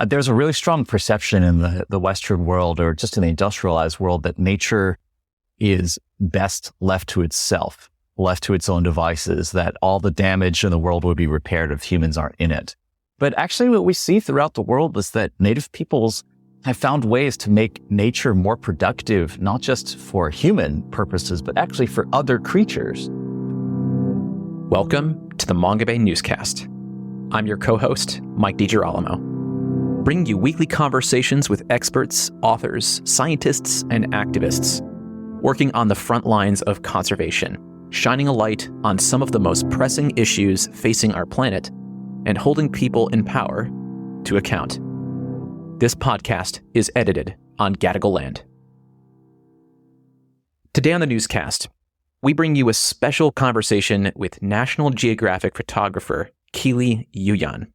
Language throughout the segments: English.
there's a really strong perception in the Western world, or just in the industrialized world, that nature is best left to itself, left to its own devices, that all the damage in the world would be repaired if humans aren't in it. But actually what we see throughout the world is that native peoples have found ways to make nature more productive, not just for human purposes, but actually for other creatures. Welcome to the Mongabay Newscast. I'm your co-host, Mike DiGirolamo, bringing you weekly conversations with experts, authors, scientists, and activists working on the front lines of conservation, shining a light on some of the most pressing issues facing our planet, and holding people in power to account. This podcast is edited on Gadigal land. Today on the newscast, we bring you a special conversation with National Geographic photographer Kiliii Yuyan.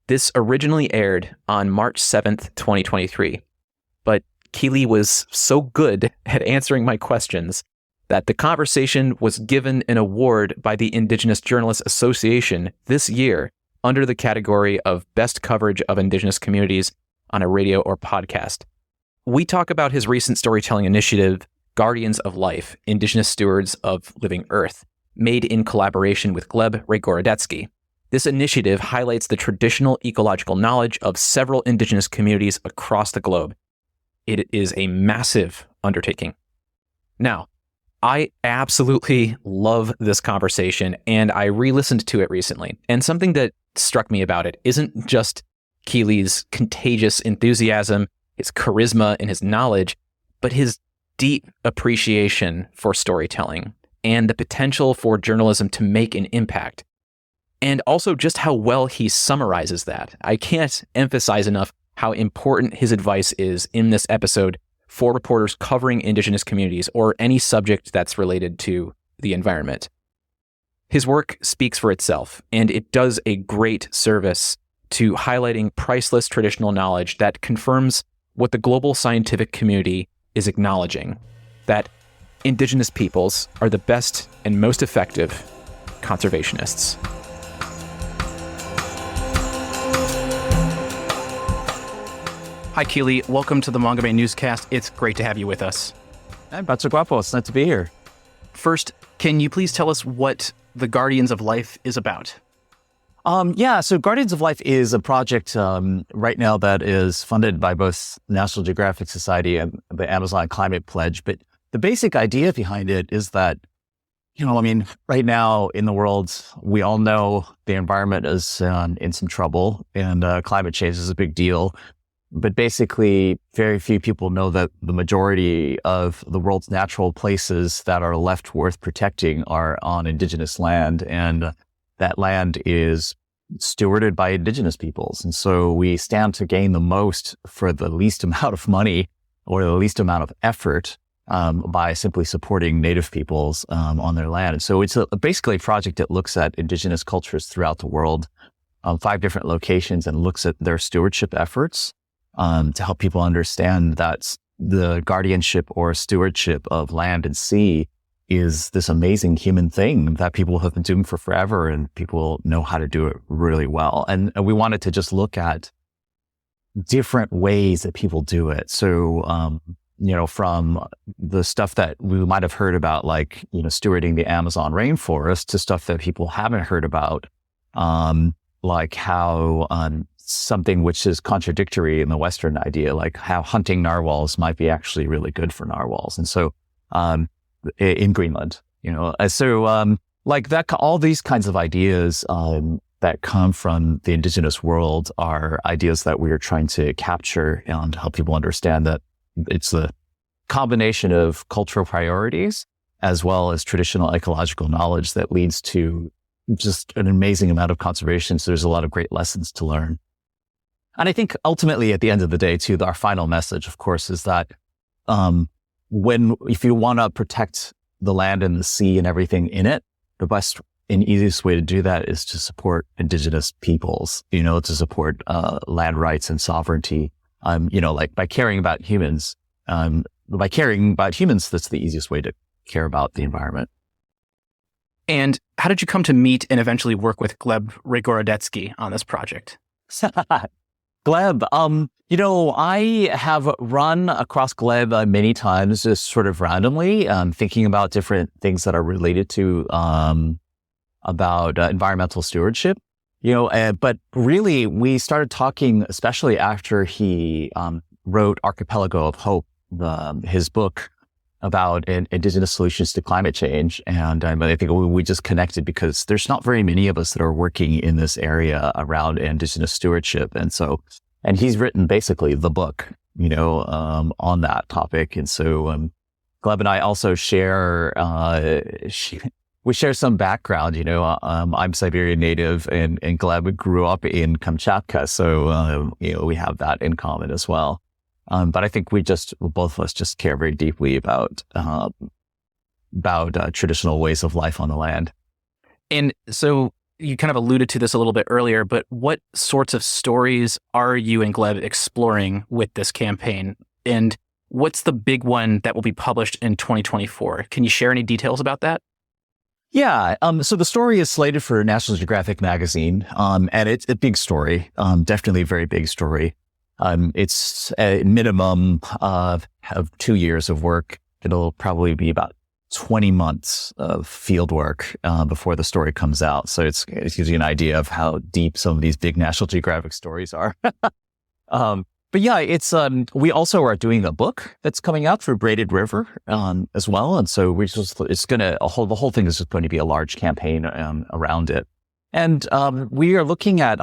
This originally aired on March 7th, 2023, but Kiliii was so good at answering my questions that the conversation was given an award by the Indigenous Journalists Association this year under the category of Best Coverage of Indigenous Communities on a Radio or Podcast. We talk about his recent storytelling initiative, Guardians of Life, Indigenous Stewards of Living Earth, made in collaboration with Gleb Rebroadcast. This initiative highlights the traditional ecological knowledge of several Indigenous communities across the globe. It is a massive undertaking. Now, I absolutely love this conversation, and I re-listened to it recently. And something that struck me about it isn't just Kilii's contagious enthusiasm, his charisma, and his knowledge, but his deep appreciation for storytelling and the potential for journalism to make an impact. And also just how well he summarizes that. I can't emphasize enough how important his advice is in this episode for reporters covering Indigenous communities or any subject that's related to the environment. His work speaks for itself, and it does a great service to highlighting priceless traditional knowledge that confirms what the global scientific community is acknowledging, that Indigenous peoples are the best and most effective conservationists. Hi, Kiliii. Welcome to the Mongabay Newscast. It's great to have you with us. Hi, Bacho Guapo. It's nice to be here. First, can you please tell us what the Guardians of Life is about? So Guardians of Life is a project right now that is funded by both National Geographic Society and the Amazon Climate Pledge. But the basic idea behind it is that, right now in the world, we all know the environment is in some trouble, and climate change is a big deal. But basically, very few people know that the majority of the world's natural places that are left worth protecting are on Indigenous land. And that land is stewarded by Indigenous peoples. And so we stand to gain the most for the least amount of money or the least amount of effort by simply supporting Native peoples on their land. And so it's basically a project that looks at Indigenous cultures throughout the world, 5 different locations, and looks at their stewardship efforts to help people understand that the guardianship or stewardship of land and sea is this amazing human thing that people have been doing for forever, and people know how to do it really well. And we wanted to just look at different ways that people do it. So, from the stuff that we might have heard about, like, stewarding the Amazon rainforest, to stuff that people haven't heard about, like how something which is contradictory in the Western idea, like how hunting narwhals might be actually really good for narwhals. And so, in Greenland, like that, all these kinds of ideas that come from the Indigenous world are ideas that we are trying to capture and help people understand that it's the combination of cultural priorities as well as traditional ecological knowledge that leads to just an amazing amount of conservation. So there's a lot of great lessons to learn. And I think ultimately at the end of the day too, our final message, of course, is that if you want to protect the land and the sea and everything in it, the best and easiest way to do that is to support Indigenous peoples, to support land rights and sovereignty. Like by caring about humans, that's the easiest way to care about the environment. And how did you come to meet and eventually work with Gleb Rebroadcast on this project? Gleb, I have run across Gleb many times, just sort of randomly, thinking about different things that are related to about environmental stewardship. But really, we started talking, especially after he wrote Archipelago of Hope, his book about indigenous solutions to climate change. And I think we just connected because there's not very many of us that are working in this area around indigenous stewardship. And he's written basically the book, on that topic. And so Gleb and I also share, we share some background. I'm Siberian native and Gleb grew up in Kamchatka. So, we have that in common as well. But I think both of us just care very deeply about traditional ways of life on the land. And so you kind of alluded to this a little bit earlier, but what sorts of stories are you and Gleb exploring with this campaign? And what's the big one that will be published in 2024? Can you share any details about that? Yeah. So the story is slated for National Geographic magazine. And it's a big story. Definitely a very big story. It's a minimum of 2 years of work. It'll probably be about 20 months of field work before the story comes out. So it gives you an idea of how deep some of these big National Geographic stories are. But yeah, we also are doing a book that's coming out for Braided River as well. And so the whole thing is just going to be a large campaign around it. And we are looking at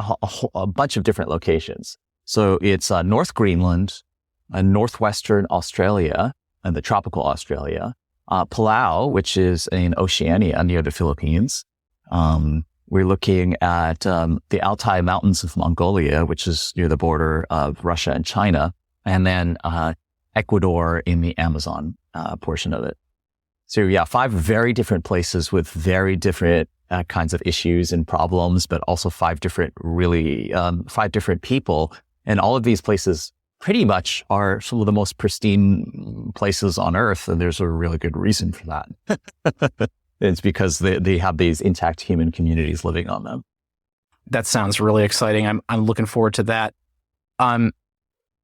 a bunch of different locations. So it's North Greenland, northwestern Australia, and the tropical Australia, Palau, which is in Oceania near the Philippines. We're looking at the Altai Mountains of Mongolia, which is near the border of Russia and China, and then Ecuador in the Amazon portion of it. So yeah, 5 very different places with very different kinds of issues and problems, but also 5 different people. And all of these places pretty much are some of the most pristine places on Earth. And there's a really good reason for that. It's because they have these intact human communities living on them. That sounds really exciting. I'm looking forward to that.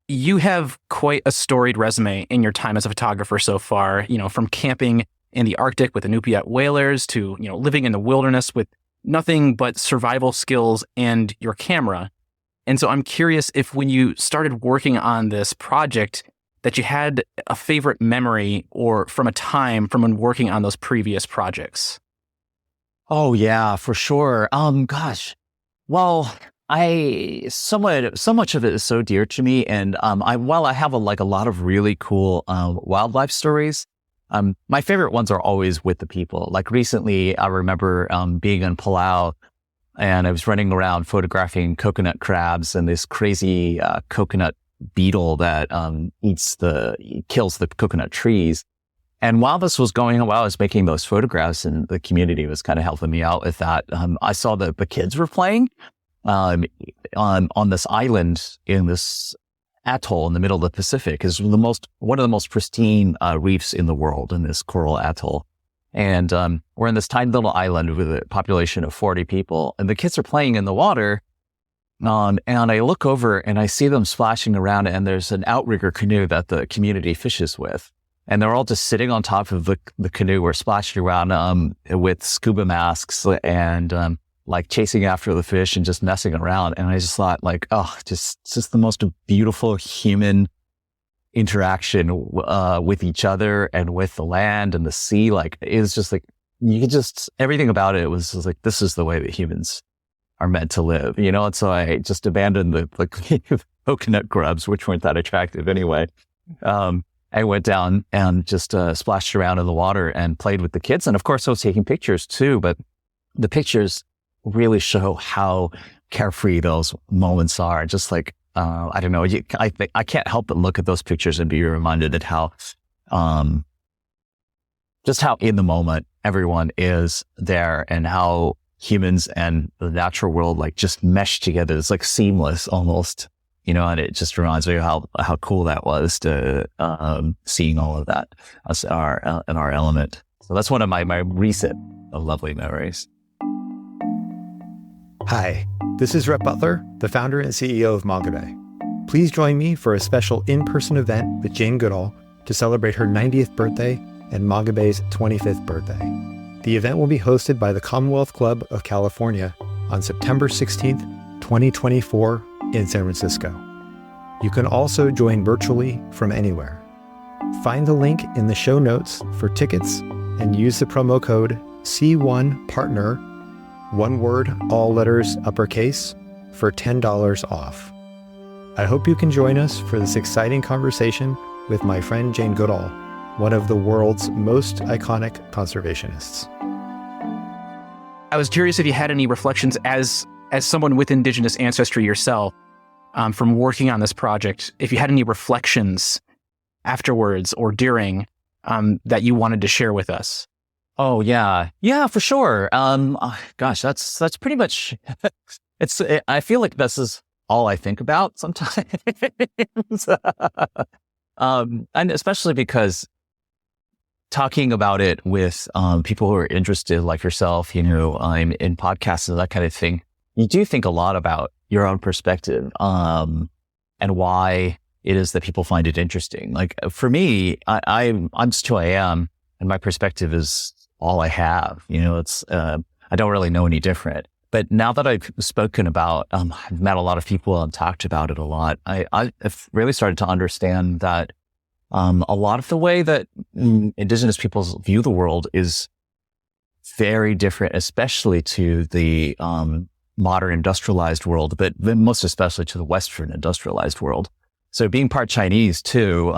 You have quite a storied resume in your time as a photographer so far, from camping in the Arctic with Inupiat whalers to, living in the wilderness with nothing but survival skills and your camera. And so I'm curious if when you started working on this project that you had a favorite memory or from a time from when working on those previous projects. Oh yeah, for sure. Gosh. Well, so much of it is so dear to me. And I have a lot of really cool wildlife stories. My favorite ones are always with the people. Like recently, I remember being in Palau, and I was running around photographing coconut crabs and this crazy coconut beetle that kills the coconut trees. And while this was going on, while I was making those photographs, and the community was kind of helping me out with that, I saw that the kids were playing on this island in this atoll in the middle of the Pacific. Is one of the most pristine reefs in the world, in this coral atoll. And we're in this tiny little island with a population of 40 people, and the kids are playing in the water. And I look over and I see them splashing around, and there's an outrigger canoe that the community fishes with. And they're all just sitting on top of the canoe or splashing around with scuba masks and chasing after the fish and just messing around. And I just thought just the most beautiful human interaction with each other and with the land and the sea. It was just everything about it was just this is the way that humans are meant to live, And so I just abandoned the coconut grubs, which weren't that attractive anyway. I went down and just splashed around in the water and played with the kids. And of course I was taking pictures too, but the pictures really show how carefree those moments are. Just I don't know. I can't help but look at those pictures and be reminded at how in the moment everyone is there, and how humans and the natural world just mesh together. It's seamless almost, and it just reminds me of how cool that was to seeing all of that as in our element. So that's one of my recent lovely memories. Hi, this is Rhett Butler, the founder and CEO of Mongabay. Please join me for a special in-person event with Jane Goodall to celebrate her 90th birthday and Mongabay's 25th birthday. The event will be hosted by the Commonwealth Club of California on September 16th, 2024 in San Francisco. You can also join virtually from anywhere. Find the link in the show notes for tickets and use the promo code C1PARTNER, one word, all letters uppercase, for $10 off. I hope you can join us for this exciting conversation with my friend Jane Goodall, one of the world's most iconic conservationists. I was curious if you had any reflections as someone with Indigenous ancestry yourself, from working on this project, if you had any reflections afterwards or during that you wanted to share with us. Oh yeah, for sure. Gosh, that's pretty much. I feel like this is all I think about sometimes, and especially because talking about it with people who are interested, like yourself, in podcasts and that kind of thing. You do think a lot about your own perspective, and why it is that people find it interesting. Like for me, I'm just who I am, and my perspective is all I have. It's I don't really know any different. But now that I've spoken about, I've met a lot of people and talked about it a lot. I've really started to understand that a lot of the way that Indigenous peoples view the world is very different, especially to the modern industrialized world, but most especially to the Western industrialized world. So being part Chinese too,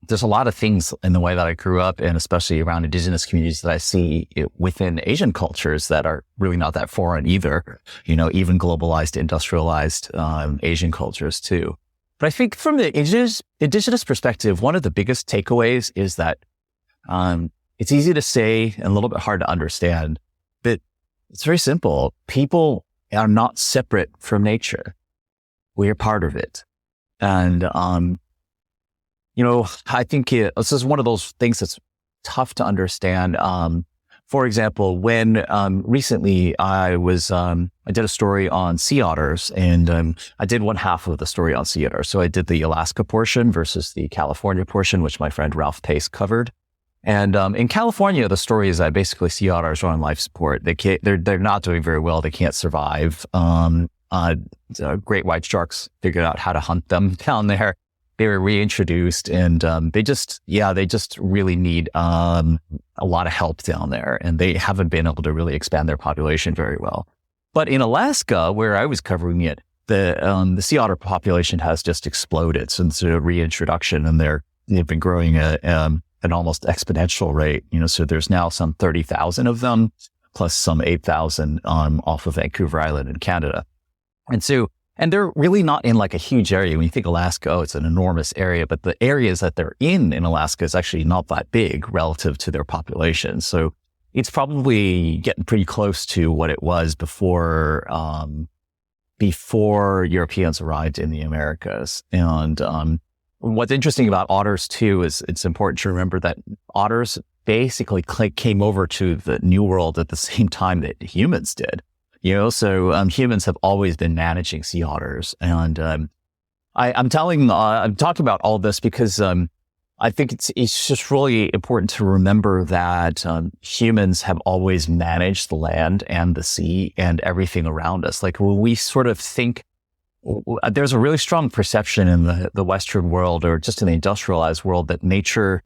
there's a lot of things in the way that I grew up, and especially around Indigenous communities, that I see within Asian cultures that are really not that foreign either, even globalized, industrialized Asian cultures too. But I think from the indigenous perspective, one of the biggest takeaways is that it's easy to say and a little bit hard to understand, but it's very simple. People are not separate from nature. We are part of it. And, I think this is one of those things that's tough to understand. For example, when recently I did a story on sea otters, and I did one half of the story on sea otters. So I did the Alaska portion versus the California portion, which my friend Ralph Pace covered. And in California, the story is that basically sea otters are on life support. They're not doing very well. They can't survive. Great white sharks figured out how to hunt them down there. They were reintroduced, and they just really need a lot of help down there, and they haven't been able to really expand their population very well. But in Alaska, where I was covering it, the sea otter population has just exploded since the reintroduction, and they've been growing at an almost exponential rate. So there's now some 30,000 of them, plus some 8,000 off of Vancouver Island in Canada. And they're really not in like a huge area. When you think Alaska, it's an enormous area, but the areas that they're in Alaska is actually not that big relative to their population. So it's probably getting pretty close to what it was before Europeans arrived in the Americas. And what's interesting about otters too is it's important to remember that otters basically came over to the New World at the same time that humans did. So humans have always been managing sea otters, and I'm talking about all this because I think it's just really important to remember that humans have always managed the land and the sea and everything around us. Like when we sort of think, there's a really strong perception in the Western world, or just in the industrialized world, that nature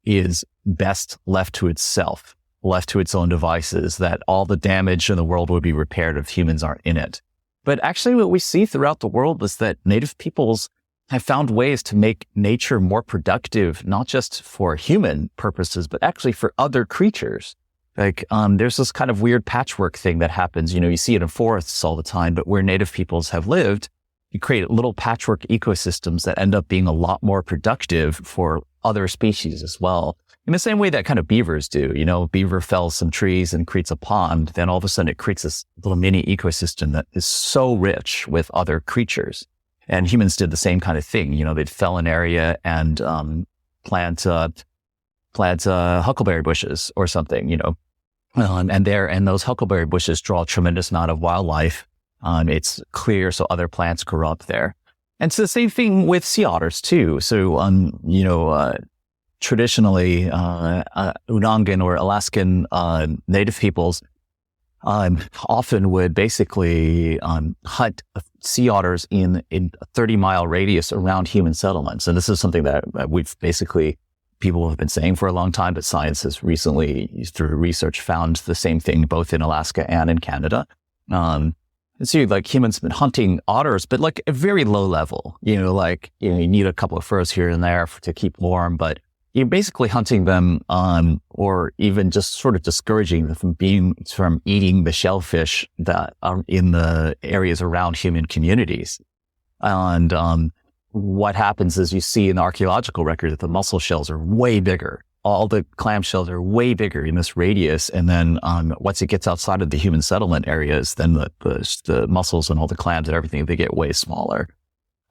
is best left to itself, left to its own devices, that all the damage in the world would be repaired if humans aren't in it. But actually what we see throughout the world is that Native peoples have found ways to make nature more productive, not just for human purposes, but actually for other creatures. Like, there's this kind of weird patchwork thing that happens. You see it in forests all the time, but where Native peoples have lived, you create little patchwork ecosystems that end up being a lot more productive for other species as well. In the same way that kind of beavers do. Beaver fells some trees and creates a pond, then all of a sudden it creates this little mini ecosystem that is so rich with other creatures. And humans did the same kind of thing. They'd fell an area and plant huckleberry bushes or something, and those huckleberry bushes draw a tremendous amount of wildlife. It's clear, so other plants grow up there. And it's the same thing with sea otters too. So, traditionally, Unangan or Alaskan native peoples often would basically hunt sea otters in a 30-mile radius around human settlements. And this is something that people have been saying for a long time, but science has recently, through research, found the same thing both in Alaska and in Canada. And so humans have been hunting otters, but like a very low level, you need a couple of furs here and there to keep warm, but you're basically hunting them, or even just sort of discouraging them from eating the shellfish that are in the areas around human communities. And what happens is you see in the archaeological record that the mussel shells are way bigger. All the clam shells are way bigger in this radius. And then once it gets outside of the human settlement areas, then the mussels and all the clams and everything, they get way smaller.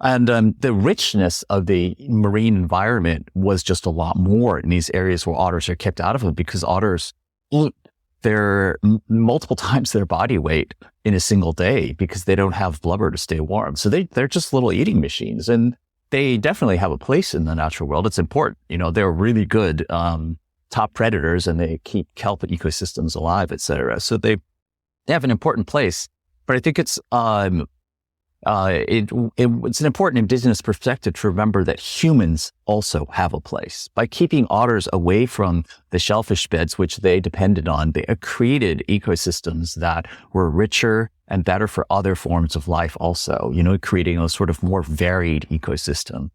And the richness of the marine environment was just a lot more in these areas where otters are kept out of them, because otters eat their multiple times their body weight in a single day because they don't have blubber to stay warm. So they're just little eating machines, and they definitely have a place in the natural world. It's important. They're really good top predators, and they keep kelp ecosystems alive, et cetera. So they have an important place. But I think it's it's an important indigenous perspective to remember that humans also have a place. By keeping otters away from the shellfish beds, which they depended on, they created ecosystems that were richer and better for other forms of life also, creating a sort of more varied ecosystem.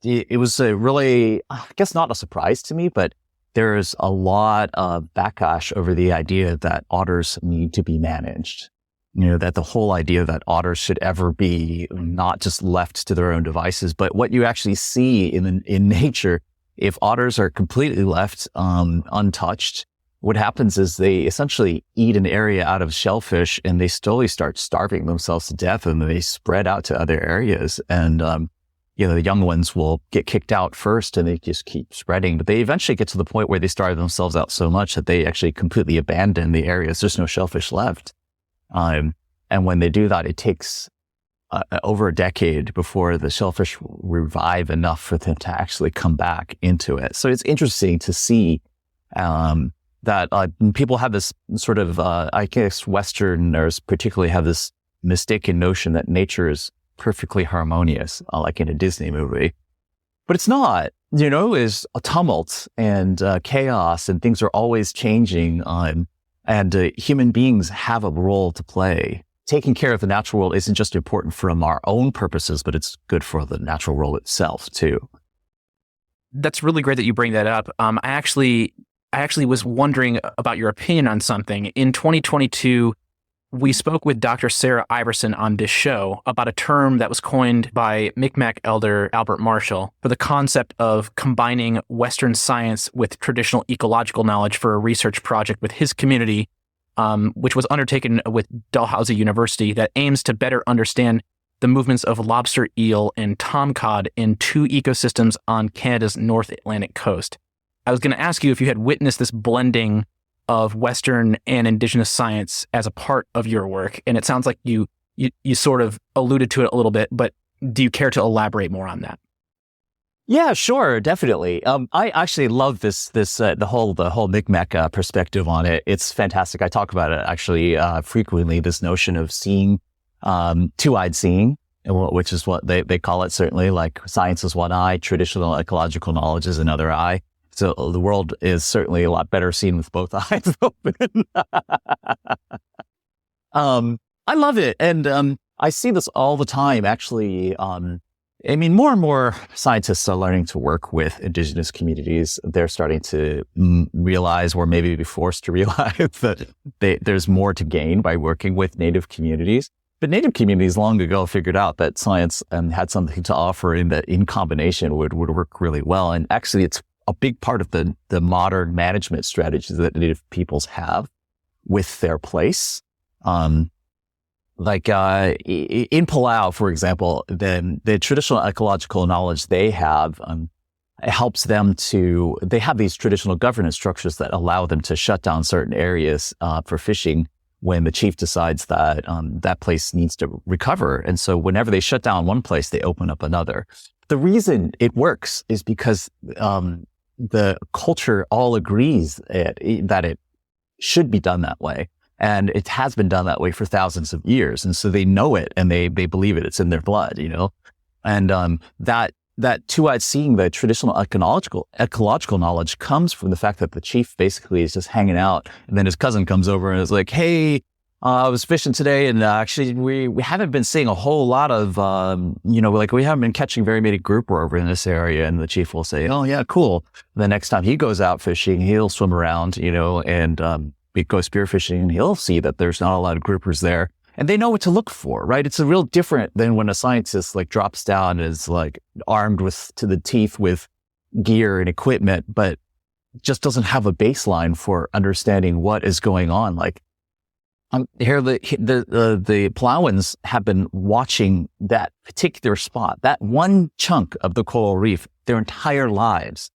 It was a really, I guess not a surprise to me, but there's a lot of backlash over the idea that otters need to be managed. That the whole idea that otters should ever be not just left to their own devices, but what you actually see in nature, if otters are completely left untouched, what happens is they essentially eat an area out of shellfish, and they slowly start starving themselves to death, and they spread out to other areas. And the young ones will get kicked out first, and they just keep spreading. But they eventually get to the point where they starve themselves out so much that they actually completely abandon the areas. There's no shellfish left. And when they do that, it takes over a decade before the shellfish revive enough for them to actually come back into it. So it's interesting to see that people have this sort of, I guess Westerners particularly have this mistaken notion that nature is perfectly harmonious, like in a Disney movie. But it's not. Is a tumult and chaos, and things are always changing. And human beings have a role to play. Taking care of the natural world isn't just important from our own purposes, but it's good for the natural world itself too. That's really great that you bring that up. I actually was wondering about your opinion on something. In 2022, we spoke with Dr. Sarah Iverson on this show about a term that was coined by Mi'kmaq elder Albert Marshall for the concept of combining Western science with traditional ecological knowledge for a research project with his community, which was undertaken with Dalhousie University, that aims to better understand the movements of lobster, eel, and tomcod in two ecosystems on Canada's North Atlantic coast. I was going to ask you if you had witnessed this blending of Western and Indigenous science as a part of your work. And it sounds like you sort of alluded to it a little bit, but do you care to elaborate more on that? Yeah, sure, definitely. I actually love the whole Mi'kmaq perspective on it. It's fantastic. I talk about it actually frequently. This notion of seeing, two-eyed seeing, which is what they call it. Certainly, like science is one eye, traditional ecological knowledge is another eye. So the world is certainly a lot better seen with both eyes open. I love it, and I see this all the time. Actually. More and more scientists are learning to work with Indigenous communities. They're starting to realize, or maybe be forced to realize, that there's more to gain by working with Native communities. But Native communities long ago figured out that science had something to offer, and that in combination would work really well. And actually, it's a big part of the modern management strategies that Native peoples have with their place. Like in Palau, for example, then the traditional ecological knowledge they have it helps them they have these traditional governance structures that allow them to shut down certain areas for fishing when the chief decides that that place needs to recover. And so whenever they shut down one place, they open up another. The reason it works is because the culture all agrees that it should be done that way. And it has been done that way for thousands of years. And so they know it and they believe it. It's in their blood, And that two-eyed seeing, the traditional ecological knowledge, comes from the fact that the chief basically is just hanging out, and then his cousin comes over and is like, "Hey, I was fishing today, and actually we haven't been seeing a whole lot of we haven't been catching very many grouper over in this area." And the chief will say, "Oh yeah, cool." The next time he goes out fishing, he'll swim around, and he goes spearfishing, and he'll see that there's not a lot of groupers there. And they know what to look for, right? It's a real different than when a scientist drops down and is armed to the teeth with gear and equipment, but just doesn't have a baseline for understanding what is going on. Here, the Palauans have been watching that particular spot, that one chunk of the coral reef, their entire lives.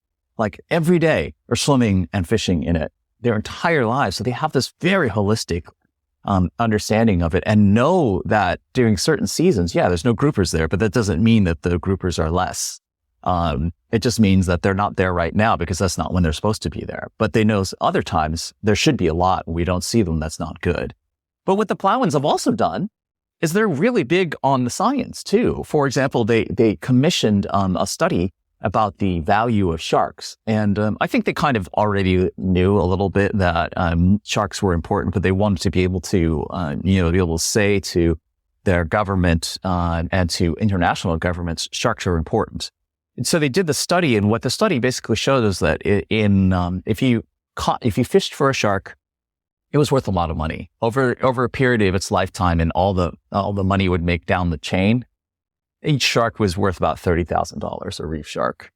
Every day are swimming and fishing in it, their entire lives. So they have this very holistic understanding of it, and know that during certain seasons, there's no groupers there, but that doesn't mean that the groupers are less. It just means that they're not there right now because that's not when they're supposed to be there. But they know other times there should be a lot. We don't see them. That's not good. But what the Palauans have also done is they're really big on the science too. For example, they commissioned a study about the value of sharks. And I think they kind of already knew a little bit that sharks were important, but they wanted to be able to, be able to say to their government and to international governments, sharks are important. And so they did the study, and what the study basically showed is that if you fished for a shark, it was worth a lot of money over a period of its lifetime, and all the money would make down the chain. Each shark was worth about $30,000, a reef shark.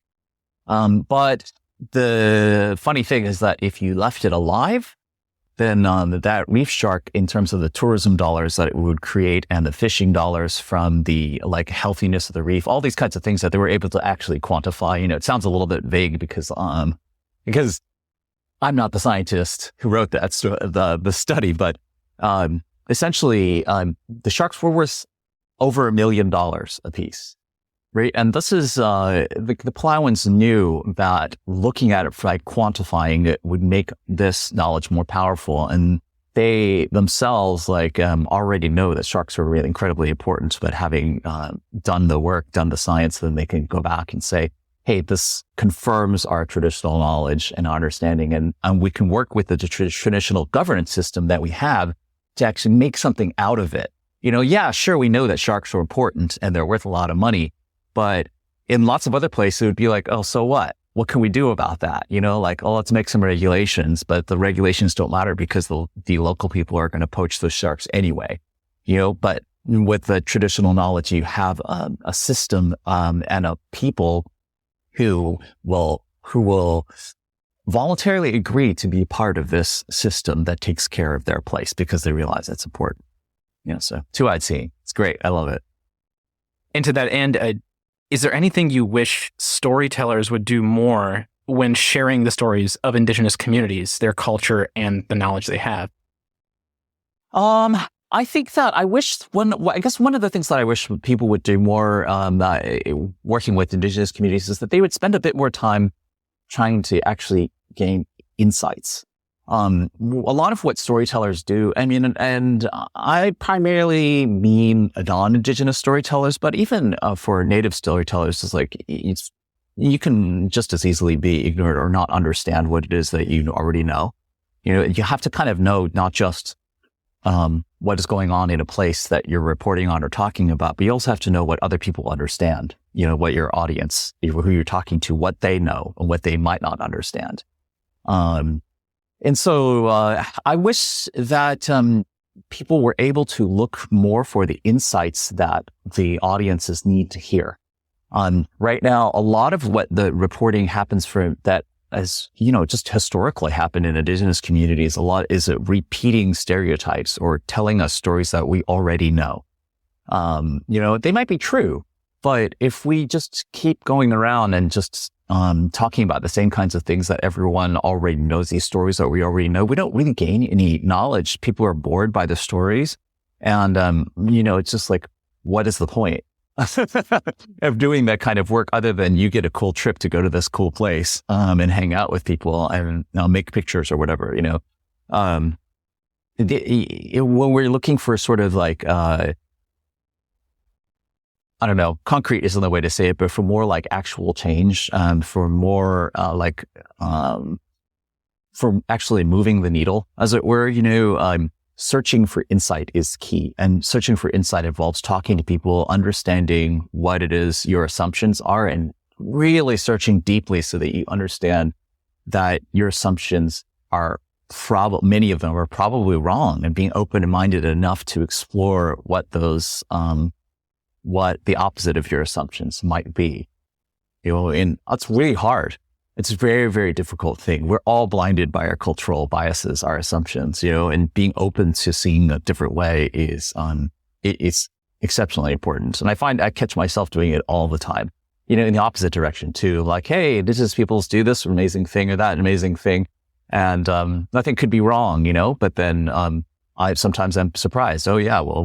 But the funny thing is that if you left it alive, then that reef shark, in terms of the tourism dollars that it would create and the fishing dollars from the healthiness of the reef, all these kinds of things that they were able to actually quantify. It sounds a little bit vague because I'm not the scientist who wrote the study, but essentially the sharks were worth over $1 million a piece, right? And this is, the Palauans knew that looking at it, quantifying it, would make this knowledge more powerful. And they themselves, already know that sharks are really incredibly important, but having done the work, done the science, then they can go back and say, hey, this confirms our traditional knowledge and understanding, and we can work with the traditional governance system that we have to actually make something out of it. Sure, we know that sharks are important and they're worth a lot of money, but in lots of other places, it would be oh, so what? What can we do about that? Let's make some regulations, but the regulations don't matter because the local people are going to poach those sharks anyway, but with the traditional knowledge, you have a system and a people who will voluntarily agree to be part of this system that takes care of their place because they realize it's important. So two-eyed seeing. It's great. I love it. And to that end, is there anything you wish storytellers would do more when sharing the stories of Indigenous communities, their culture, and the knowledge they have? I think that I guess one of the things that I wish people would do more working with Indigenous communities is that they would spend a bit more time trying to actually gain insights. A lot of what storytellers do, and I primarily mean non-Indigenous storytellers, but even for Native storytellers, you can just as easily be ignorant or not understand what it is that you already know. You have to kind of know not just what is going on in a place that you're reporting on or talking about, but you also have to know what other people understand. What your audience, who you're talking to, what they know and what they might not understand. And so I wish that people were able to look more for the insights that the audiences need to hear. Right now, a lot of what the reporting happens for that, as just historically happened in Indigenous communities, a lot is repeating stereotypes or telling us stories that we already know. They might be true, But if we just keep going around and just talking about the same kinds of things that everyone already knows, these stories that we already know, we don't really gain any knowledge. People are bored by the stories. And, it's just like, what is the point of doing that kind of work other than you get a cool trip to go to this cool place and hang out with people and make pictures or whatever, when we're looking for sort of like, I don't know, concrete isn't the way to say it, but for more like actual change, for more for actually moving the needle, as it were, searching for insight is key. And searching for insight involves talking to people, understanding what it is your assumptions are, and really searching deeply so that you understand that your assumptions are many of them are probably wrong, and being open-minded enough to explore what those, what the opposite of your assumptions might be, and it's really hard. It's a very, very difficult thing. We're all blinded by our cultural biases, our assumptions, and being open to seeing a different way is exceptionally important. And I catch myself doing it all the time, in the opposite direction too. Like, hey, people do this amazing thing or that amazing thing. And, nothing could be wrong, but then, sometimes I'm surprised. Oh yeah, well,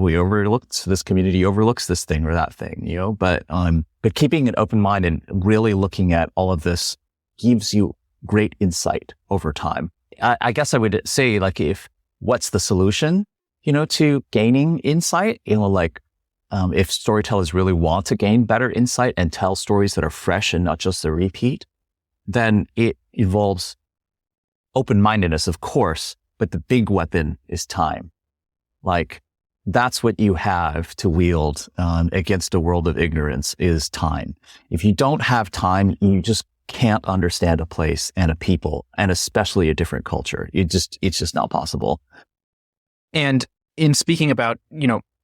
this community overlooks this thing or that thing, but keeping an open mind and really looking at all of this gives you great insight over time. I guess I would say, like, what's the solution, to gaining insight? If storytellers really want to gain better insight and tell stories that are fresh and not just a repeat, then it involves open-mindedness, of course, but the big weapon is time. Like, that's what you have to wield against a world of ignorance is time. If you don't have time, you just can't understand a place and a people, and especially a different culture. It's just not possible. And in speaking about,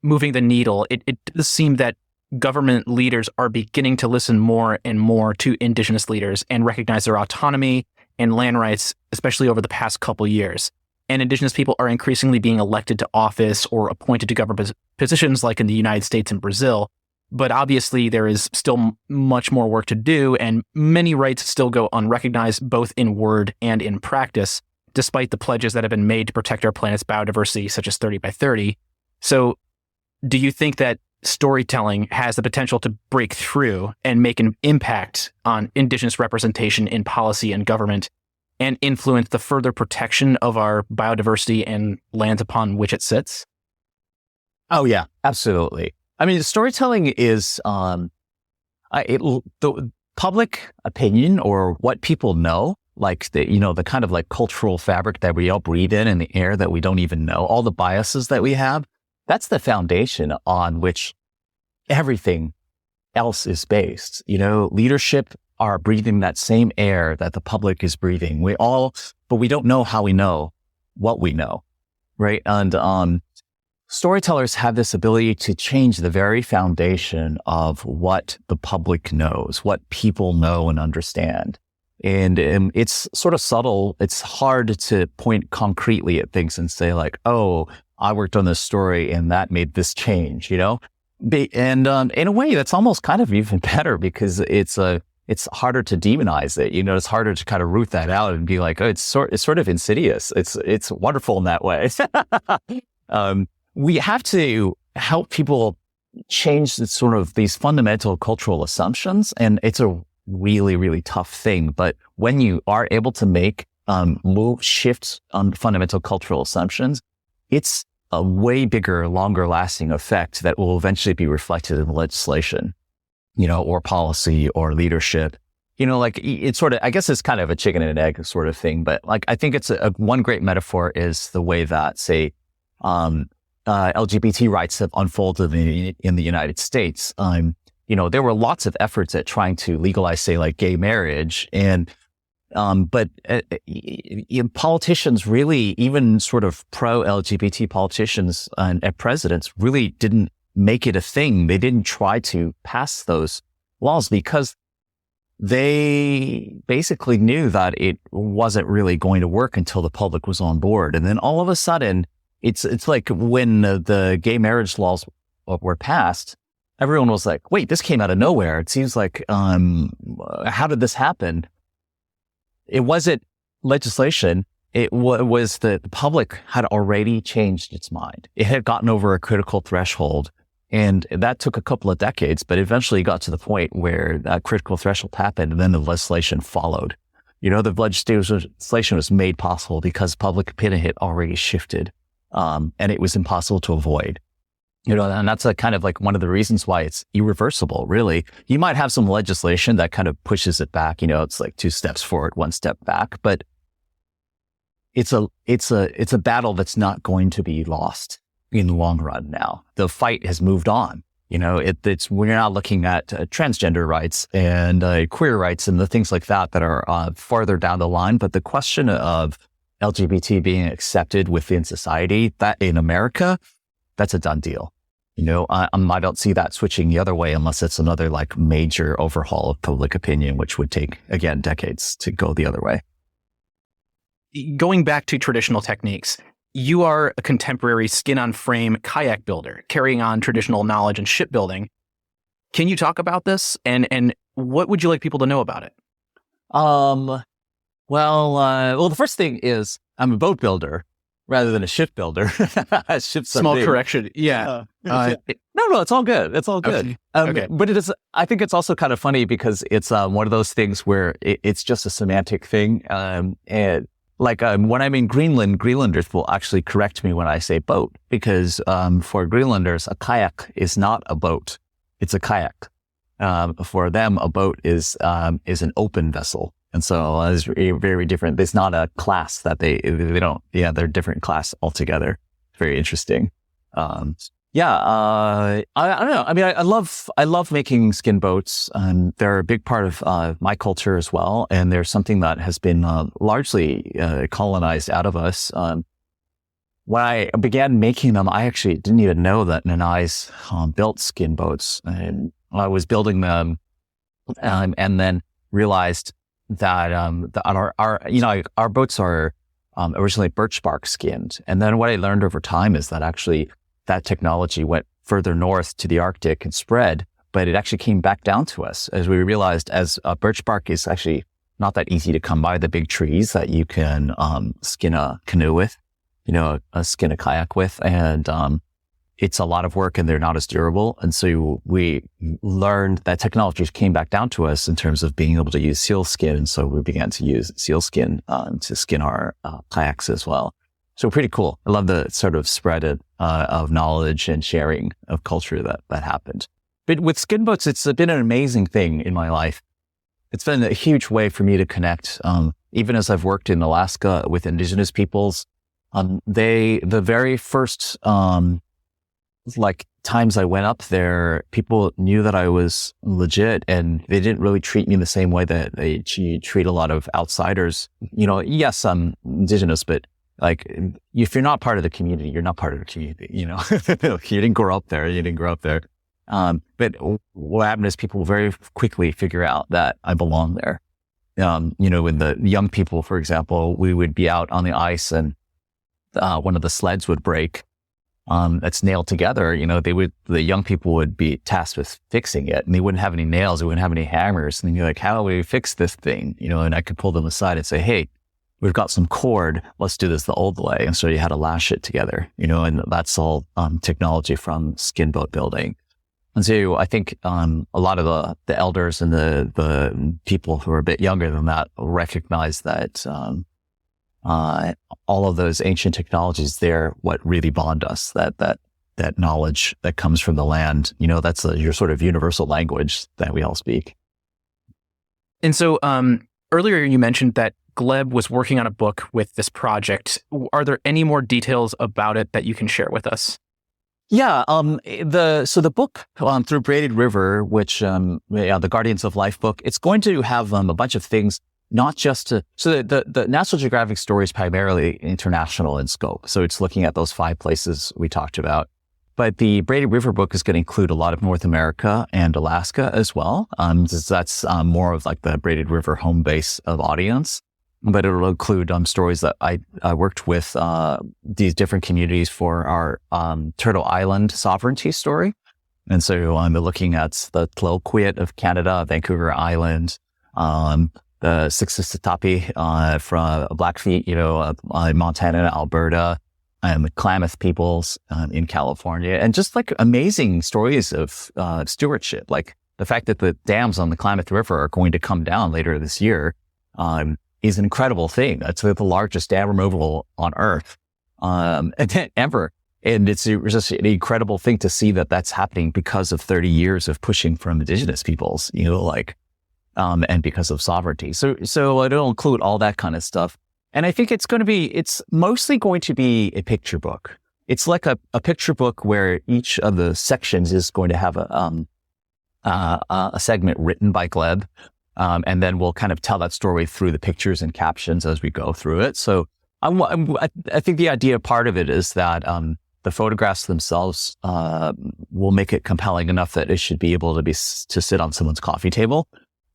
moving the needle, it does seem that government leaders are beginning to listen more and more to Indigenous leaders and recognize their autonomy and land rights, especially over the past couple years. And Indigenous people are increasingly being elected to office or appointed to government positions like in the United States and Brazil. But obviously there is still much more work to do, and many rights still go unrecognized, both in word and in practice, despite the pledges that have been made to protect our planet's biodiversity, such as 30 by 30. So do you think that storytelling has the potential to break through and make an impact on Indigenous representation in policy and government, and influence the further protection of our biodiversity and lands upon which it sits? Oh yeah, absolutely. I mean, storytelling is the public opinion, or what people know, like the kind of like cultural fabric that we all breathe in and the air that we don't even know, all the biases that we have. That's the foundation on which everything else is based. Leadership are breathing that same air that the public is breathing. But we don't know how we know what we know, right? And storytellers have this ability to change the very foundation of what the public knows, what people know and understand. And it's sort of subtle. It's hard to point concretely at things and say like, oh, I worked on this story and that made this change, And in a way, that's almost kind of even better, because it's harder to demonize it. It's harder to kind of root that out and be like, oh, it's sort of insidious. It's wonderful in that way. We have to help people change these fundamental cultural assumptions, and it's a really, really tough thing. But when you are able to make shifts on fundamental cultural assumptions, it's a way bigger, longer lasting effect that will eventually be reflected in legislation, or policy or leadership. It's sort of, I guess it's kind of a chicken and egg sort of thing, but like, I think it's one great metaphor is the way that, say, LGBT rights have unfolded in the United States. There were lots of efforts at trying to legalize, say, like gay marriage, but politicians really, even sort of pro-LGBT politicians and presidents really didn't make it a thing. They didn't try to pass those laws because they basically knew that it wasn't really going to work until the public was on board. And then all of a sudden, it's like when the gay marriage laws were passed, everyone was like, wait, this came out of nowhere. It seems like, how did this happen? It wasn't legislation. It was the public had already changed its mind. It had gotten over a critical threshold, and that took a couple of decades, but eventually got to the point where that critical threshold happened, and then the legislation followed. The legislation was made possible because public opinion had already shifted, and it was impossible to avoid. And that's kind of like one of the reasons why it's irreversible, really. You might have some legislation that kind of pushes it back. It's like 2 steps forward, 1 step back, but it's a battle that's not going to be lost in the long run now. The fight has moved on. We're now looking at transgender rights and queer rights and the things like that are farther down the line. But the question of LGBT being accepted within society, that in America, that's a done deal. I don't see that switching the other way unless it's another like major overhaul of public opinion, which would take, again, decades to go the other way. Going back to traditional techniques, you are a contemporary skin-on-frame kayak builder, carrying on traditional knowledge in shipbuilding. Can you talk about this, and what would you like people to know about it? Well, the first thing is I'm a boat builder rather than a shipbuilder. Small correction. Yeah. No, it's all good. It's all good. Okay. But I think it's also kind of funny because it's one of those things where it's just a semantic thing. And like when I'm in Greenland, Greenlanders will actually correct me when I say boat because for Greenlanders, a kayak is not a boat. It's a kayak. For them, a boat is an open vessel. And so it's very, very different. It's not a class that they don't, they're different class altogether. Very interesting. I don't know. I mean, I love making skin boats. They're a big part of my culture as well. And they're something that has been largely colonized out of us. When I began making them, I actually didn't even know that Nanais built skin boats. And I was building them and then realized that our boats are originally birch bark skinned. And then what I learned over time is that actually that technology went further north to the Arctic and spread, but it actually came back down to us as we realized birch bark is actually not that easy to come by, the big trees that you can skin a canoe with, skin a kayak with. And it's a lot of work and they're not as durable. And so we learned that technology came back down to us in terms of being able to use seal skin. And so we began to use seal skin to skin our kayaks as well. So pretty cool. I love the sort of spread of knowledge and sharing of culture that happened. But with skin boats, it's been an amazing thing in my life. It's been a huge way for me to connect. Even as I've worked in Alaska with Indigenous peoples, the very first times I went up there, people knew that I was legit and they didn't really treat me the same way that they treat a lot of outsiders. Yes, I'm Indigenous, but like, if you're not part of the community, you're not part of the community, You didn't grow up there. But what happened is people very quickly figure out that I belong there. When the young people, for example, we would be out on the ice and one of the sleds would break. That's nailed together, the young people would be tasked with fixing it and they wouldn't have any nails, they wouldn't have any hammers. And then you're like, how do we fix this thing? And I could pull them aside and say, hey, we've got some cord. Let's do this the old way. And so you had to lash it together, and that's all technology from skin boat building. And so I think a lot of the elders and the people who are a bit younger than that recognize that all of those ancient technologies, they're what really bond us, that knowledge that comes from the land. That's your sort of universal language that we all speak. And so earlier you mentioned that Gleb was working on a book with this project. Are there any more details about it that you can share with us? Yeah. The book through Braided River, which the Guardians of Life book, it's going to have a bunch of things. Not just the National Geographic story is primarily international in scope. So it's looking at those 5 places we talked about. But the Braided River book is going to include a lot of North America and Alaska as well. That's more of like the Braided River home base of audience. But it'll include stories that I worked with these different communities for our Turtle Island sovereignty story. And so I'm looking at the Klamath of Canada, Vancouver Island, the Siksikapi from Blackfeet, Montana and Alberta, and the Klamath peoples in California, and just like amazing stories of stewardship, like the fact that the dams on the Klamath River are going to come down later this year is an incredible thing. It's the largest dam removal on Earth ever. And it's just an incredible thing to see that that's happening because of 30 years of pushing from Indigenous peoples, and because of sovereignty. So it'll include all that kind of stuff. And I think it's mostly going to be a picture book. It's like a picture book where each of the sections is going to have a segment written by Gleb. And then we'll kind of tell that story through the pictures and captions as we go through it. So I think the idea part of it is that, the photographs themselves, will make it compelling enough that it should be able to sit on someone's coffee table,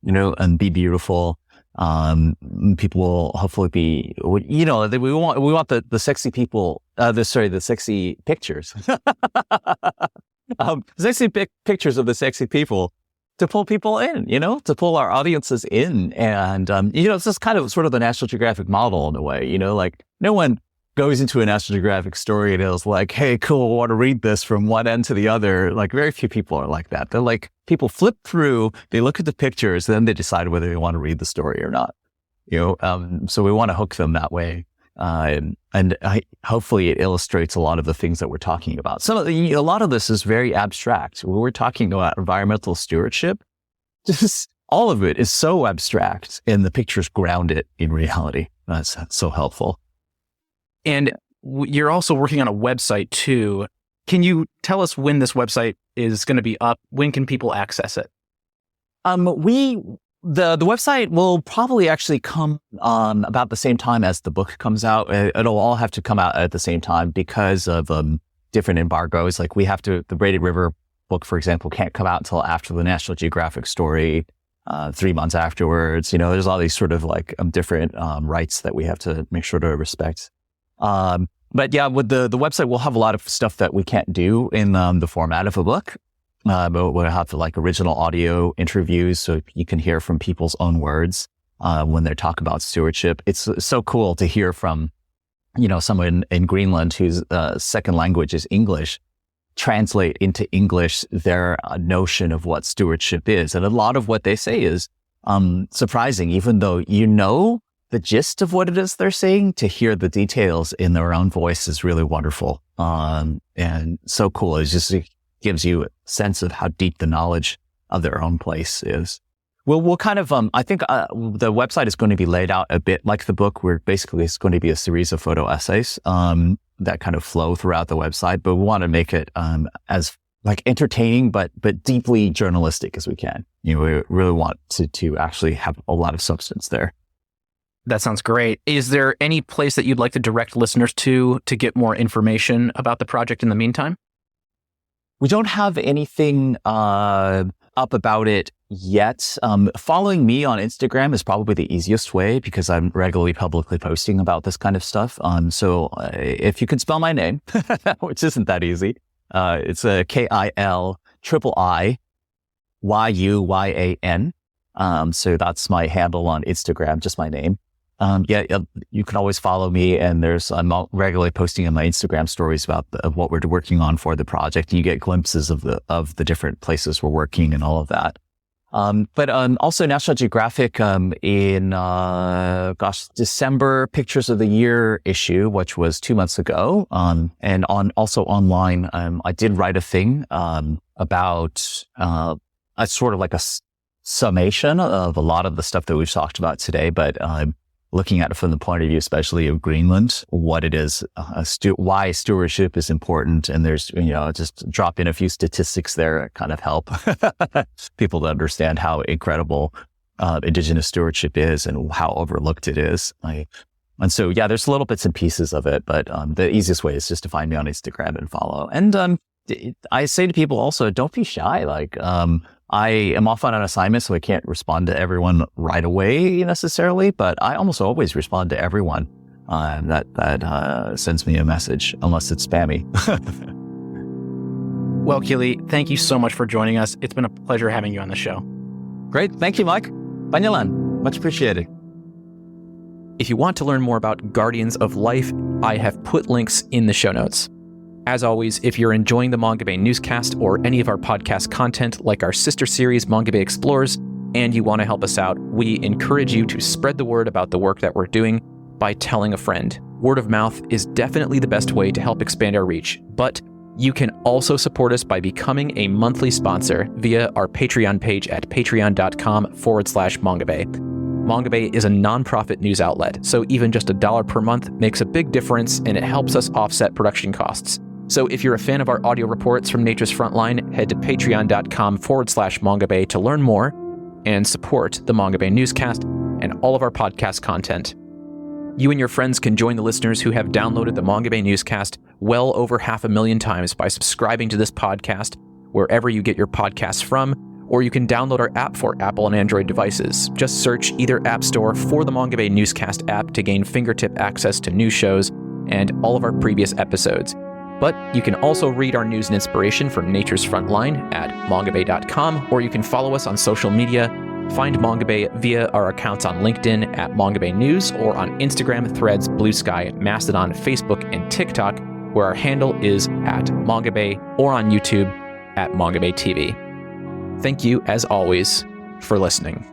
and be beautiful. People will hopefully be, we want the sexy people, the sexy pictures, pictures of the sexy people to pull people in, to pull our audiences in. And, it's just kind of sort of the National Geographic model in a way, like no one goes into a National Geographic story and is like, hey, cool, I want to read this from one end to the other. Like very few people are like that. They're like, people flip through, they look at the pictures, then they decide whether they want to read the story or not. So we want to hook them that way. Hopefully it illustrates a lot of the things that we're talking about. A lot of this is very abstract. When we're talking about environmental stewardship, just all of it is so abstract and the pictures ground it in reality. That's so helpful. And you're also working on a website too. Can you tell us when this website is going to be up? When can people access it? The website will probably actually come about the same time as the book comes out. It'll all have to come out at the same time because of different embargoes. Like the Braided River book, for example, can't come out until after the National Geographic story, 3 months afterwards. There's all these sort of like different rights that we have to make sure to respect. But yeah, with the website, we'll have a lot of stuff that we can't do in the format of a book. But we'll have like original audio interviews so you can hear from people's own words when they talk about stewardship. It's so cool to hear from, someone in Greenland whose second language is English, translate into English their notion of what stewardship is. And a lot of what they say is surprising, even though the gist of what it is they're saying. To hear the details in their own voice is really wonderful. And so cool. It gives you a sense of how deep the knowledge of their own place is. We'll kind of, I think the website is going to be laid out a bit like the book, where basically it's going to be a series of photo essays that kind of flow throughout the website. But we want to make it as like entertaining, but deeply journalistic as we can. We really want to actually have a lot of substance there. That sounds great. Is there any place that you'd like to direct listeners to get more information about the project in the meantime? We don't have anything up about it yet. Following me on Instagram is probably the easiest way because I'm regularly publicly posting about this kind of stuff. So if you could spell my name, which isn't that easy, it's a KILIIYUYAN. So that's my handle on Instagram, just my name. You can always follow me, and I'm regularly posting on my Instagram stories about what we're working on for the project. You get glimpses of the different places we're working and all of that. But also National Geographic in December Pictures of the Year issue, which was 2 months ago, and also online. I did write a thing about a sort of like a summation of a lot of the stuff that we've talked about today, but looking at it from the point of view, especially of Greenland, what it is, why stewardship is important. And there's, just drop in a few statistics there that kind of help people to understand how incredible Indigenous stewardship is and how overlooked it is. And so, yeah, there's little bits and pieces of it, but the easiest way is just to find me on Instagram and follow. And I say to people also, don't be shy. I am often on assignment, so I can't respond to everyone right away necessarily, but I almost always respond to everyone that sends me a message, unless it's spammy. Well, Kiliii, thank you so much for joining us. It's been a pleasure having you on the show. Great. Thank you, Mike. Banyalan. Much appreciated. If you want to learn more about Guardians of Life, I have put links in the show notes. As always, if you're enjoying the Mongabay Newscast or any of our podcast content like our sister series, Mongabay Explores, and you want to help us out, we encourage you to spread the word about the work that we're doing by telling a friend. Word of mouth is definitely the best way to help expand our reach, but you can also support us by becoming a monthly sponsor via our Patreon page at patreon.com/Mongabay. Mongabay is a nonprofit news outlet, so even just $1 per month makes a big difference and it helps us offset production costs. So if you're a fan of our audio reports from Nature's Frontline, head to patreon.com/Mongabay to learn more and support the Mongabay Newscast and all of our podcast content. You and your friends can join the listeners who have downloaded the Mongabay Newscast well over 500,000 times by subscribing to this podcast wherever you get your podcasts from, or you can download our app for Apple and Android devices. Just search either app store for the Mongabay Newscast app to gain fingertip access to new shows and all of our previous episodes. But you can also read our news and inspiration from Nature's Frontline at mongabay.com, or you can follow us on social media. Find Mongabay via our accounts on LinkedIn at Mongabay News, or on Instagram, Threads, Blue Sky, Mastodon, Facebook, and TikTok, where our handle is at Mongabay, or on YouTube at Mongabay TV. Thank you, as always, for listening.